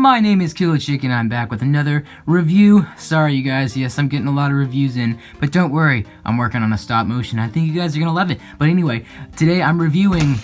My name is Killer Chick and I'm back with another review. Sorry you guys, yes, I'm getting a lot of reviews in, but don't worry, I'm working on a stop motion. I think you guys are gonna love it. But anyway, today I'm reviewing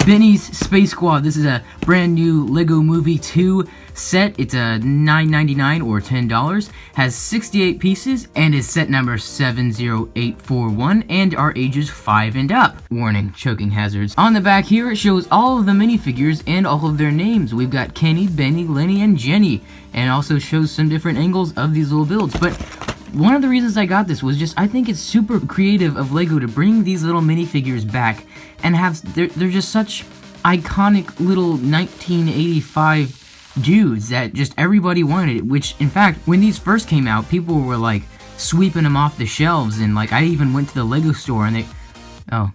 Benny's Space Squad. This is a brand new LEGO Movie 2 set. It's a $9.99 or $10. Has 68 pieces and is set number 70841 and are ages 5 and up. Warning, choking hazards. On the back here it shows all of the minifigures and all of their names. We've got Kenny, Benny, Lenny, and Jenny, and also shows some different angles of these little builds. But one of the reasons I got this was just I think it's super creative of LEGO to bring these little minifigures back and have they're just such iconic little 1985 dudes that just everybody wanted it. Which in fact, when these first came out, people were like sweeping them off the shelves, and like I even went to the LEGO store and oh,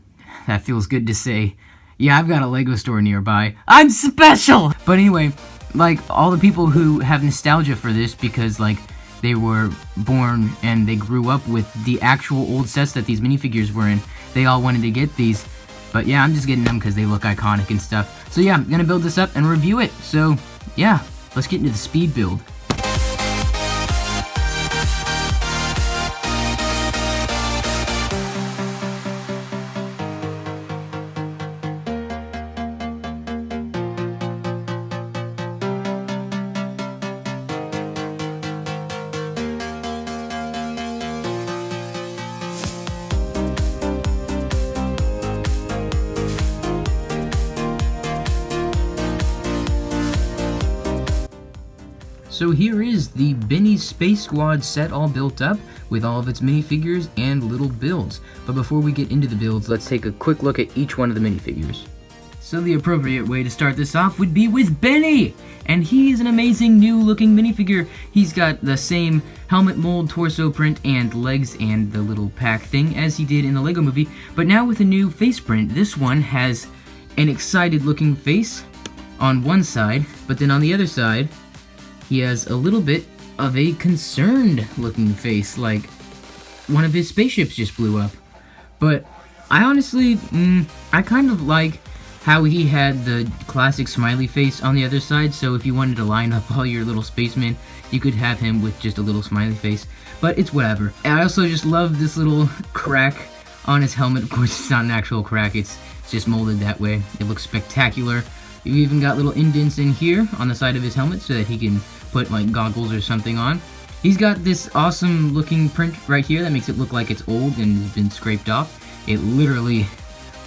that feels good to say. Yeah, I've got a LEGO store nearby. I'm special! But anyway, like all the people who have nostalgia for this because like they were born and they grew up with the actual old sets that these minifigures were in, they all wanted to get these. But yeah, I'm just getting them because they look iconic and stuff. So yeah, I'm gonna build this up and review it. So yeah, let's get into the speed build. So here is the Benny's Space Squad set all built up with all of its minifigures and little builds. But before we get into the builds, let's take a quick look at each one of the minifigures. So the appropriate way to start this off would be with Benny! And he is an amazing new looking minifigure. He's got the same helmet mold, torso print, and legs and the little pack thing as he did in the LEGO Movie. But now with a new face print, this one has an excited looking face on one side, but then on the other side, he has a little bit of a concerned looking face, like one of his spaceships just blew up. But I honestly, I kind of like how he had the classic smiley face on the other side, so if you wanted to line up all your little spacemen, you could have him with just a little smiley face. But it's whatever. And I also just love this little crack on his helmet. Of course, it's not an actual crack, it's just molded that way. It looks spectacular. You've even got little indents in here on the side of his helmet so that he can put like goggles or something on. He's got this awesome looking print right here that makes it look like it's old and has been scraped off. It literally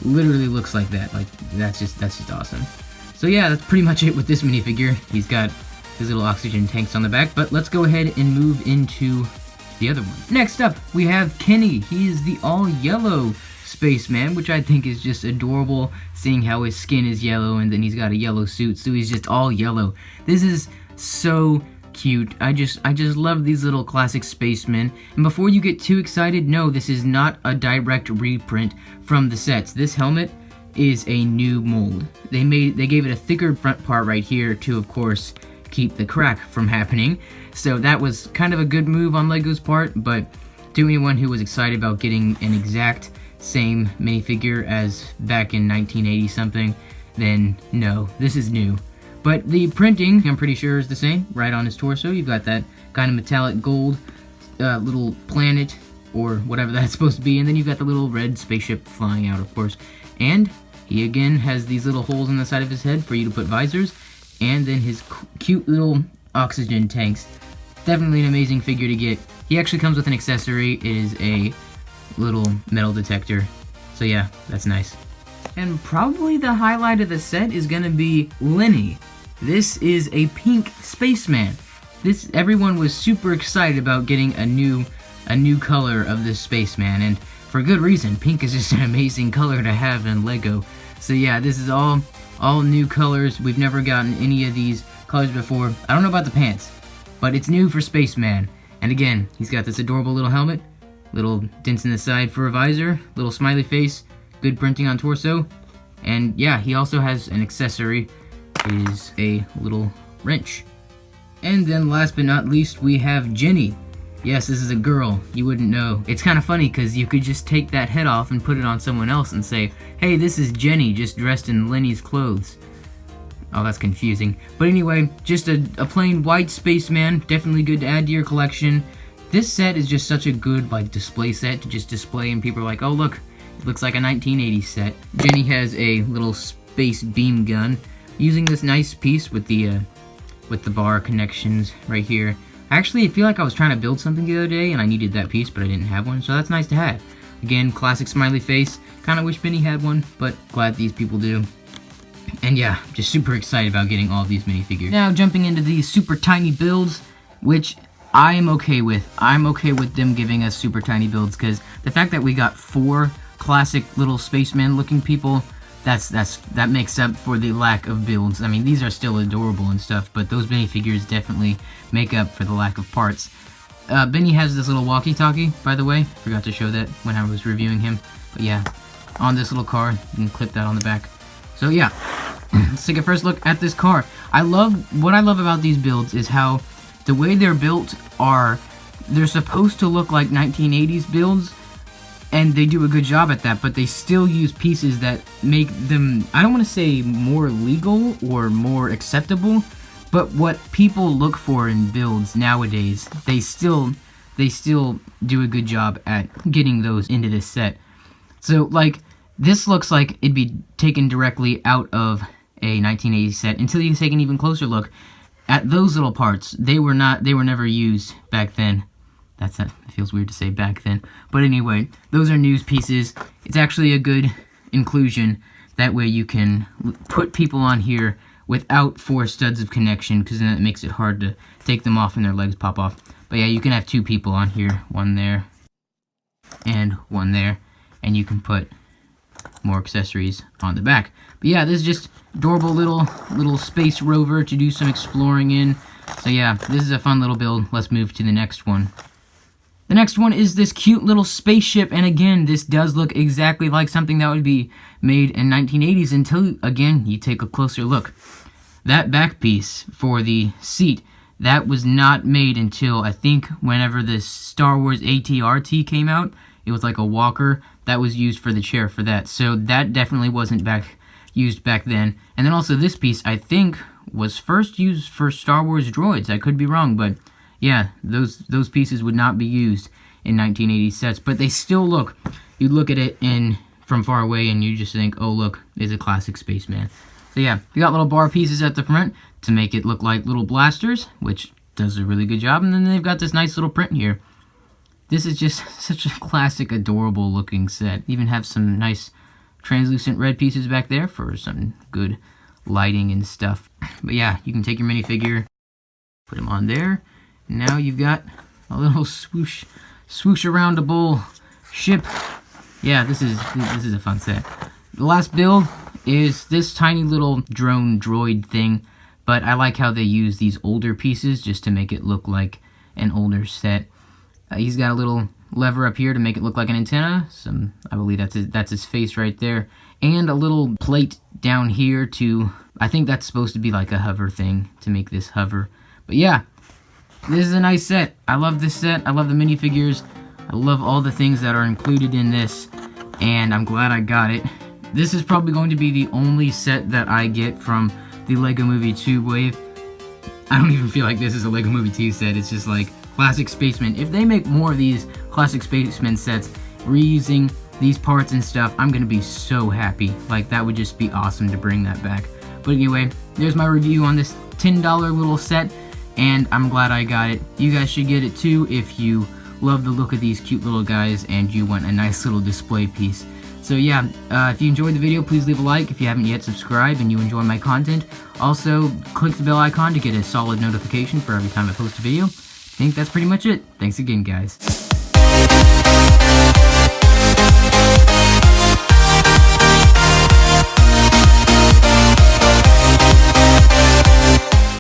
looks like that. Like that's just awesome. So yeah, that's pretty much it with this minifigure. He's got his little oxygen tanks on the back, but let's go ahead and move into the other one. Next up, we have Kenny. He is the all yellow spaceman, which I think is just adorable, seeing how his skin is yellow and then he's got a yellow suit, so he's just all yellow. This is so cute. I just love these little classic spacemen. And before you get too excited, no, this is not a direct reprint from the sets. This helmet is a new mold. They gave it a thicker front part right here to, of course, keep the crack from happening. So that was kind of a good move on LEGO's part, but to anyone who was excited about getting an exact same minifigure as back in 1980 something, then no, this is new. But the printing, I'm pretty sure, is the same, right on his torso. You've got that kind of metallic gold little planet, or whatever that's supposed to be, and then you've got the little red spaceship flying out, of course. And he again has these little holes in the side of his head for you to put visors, and then his cute little oxygen tanks. Definitely an amazing figure to get. He actually comes with an accessory. It is a little metal detector. So yeah, that's nice. And probably the highlight of the set is gonna be Lenny. This is a pink spaceman. Everyone was super excited about getting a new color of this spaceman, and for good reason. Pink is just an amazing color to have in LEGO. So yeah, this is all new colors. We've never gotten any of these colors before. I don't know about the pants, but it's new for Spaceman. And again, he's got this adorable little helmet, little dents in the side for a visor, little smiley face, good printing on torso, and yeah, he also has an accessory. It is a little wrench. And then last but not least, we have Jenny. Yes, this is a girl. You wouldn't know. It's kind of funny because you could just take that head off and put it on someone else and say, hey, this is Jenny just dressed in Lenny's clothes. Oh, that's confusing. But anyway, just a plain white spaceman, definitely good to add to your collection. This set is just such a good, like, display set to just display, and people are like, oh, look, it looks like a 1980s set. Jenny has a little space beam gun, using this nice piece with the bar connections right here. Actually, I feel like I was trying to build something the other day, and I needed that piece, but I didn't have one, so that's nice to have. Again, classic smiley face. Kind of wish Benny had one, but glad these people do. And yeah, just super excited about getting all of these minifigures. Now, jumping into these super tiny builds, which I am okay with. I'm okay with them giving us super tiny builds, because the fact that we got 4 classic little spaceman looking people, that makes up for the lack of builds. I mean, these are still adorable and stuff, but those minifigures definitely make up for the lack of parts. Benny has this little walkie-talkie, by the way. Forgot to show that when I was reviewing him. But yeah, on this little car, you can clip that on the back. So yeah, let's take a first look at this car. What I love about these builds is how the way they're built they're supposed to look like 1980s builds, and they do a good job at that, but they still use pieces that make them, I don't want to say more legal or more acceptable, but what people look for in builds nowadays, they still do a good job at getting those into this set. So, like, this looks like it'd be taken directly out of a 1980s set until you take an even closer look at those little parts. They were never used back then. It feels weird to say back then. But anyway, those are news pieces. It's actually a good inclusion. That way you can put people on here without 4 studs of connection, because then it makes it hard to take them off and their legs pop off. But yeah, you can have 2 people on here. 1 there and 1 there. And you can put more accessories on the back. But yeah, this is just adorable little space rover to do some exploring in. So yeah, this is a fun little build. Let's move to the next one. The next one is this cute little spaceship, and again, this does look exactly like something that would be made in 1980s until, again, you take a closer look. That back piece for the seat, that was not made until, I think, whenever the Star Wars AT-RT came out. It was like a walker that was used for the chair for that. So that definitely wasn't used back then. And then also this piece, I think, was first used for Star Wars droids. I could be wrong, but yeah, those pieces would not be used in 1980 sets. But they still look, you look at it from far away and you just think, oh look, it's a classic spaceman. So yeah, we got little bar pieces at the front to make it look like little blasters, which does a really good job. And then they've got this nice little print here. This is just such a classic, adorable looking set. Even have some nice translucent red pieces back there for some good lighting and stuff. But yeah, you can take your minifigure, put him on there. And now you've got a little swoosh aroundable ship. Yeah, this is a fun set. The last build is this tiny little drone droid thing, but I like how they use these older pieces just to make it look like an older set. He's got a little lever up here to make it look like an antenna. I believe that's his face right there. And a little plate down here I think that's supposed to be like a hover thing to make this hover. But yeah, this is a nice set. I love this set. I love the minifigures. I love all the things that are included in this. And I'm glad I got it. This is probably going to be the only set that I get from the LEGO Movie 2 wave. I don't even feel like this is a LEGO Movie 2 set. It's just like classic spacemen. If they make more of these classic spacemen sets, reusing these parts and stuff, I'm gonna be so happy. Like, that would just be awesome to bring that back. But anyway, there's my review on this $10 little set, and I'm glad I got it. You guys should get it too if you love the look of these cute little guys and you want a nice little display piece. So yeah, if you enjoyed the video, please leave a like. If you haven't yet, subscribe and you enjoy my content. Also, click the bell icon to get a solid notification for every time I post a video. I think that's pretty much it. Thanks again, guys.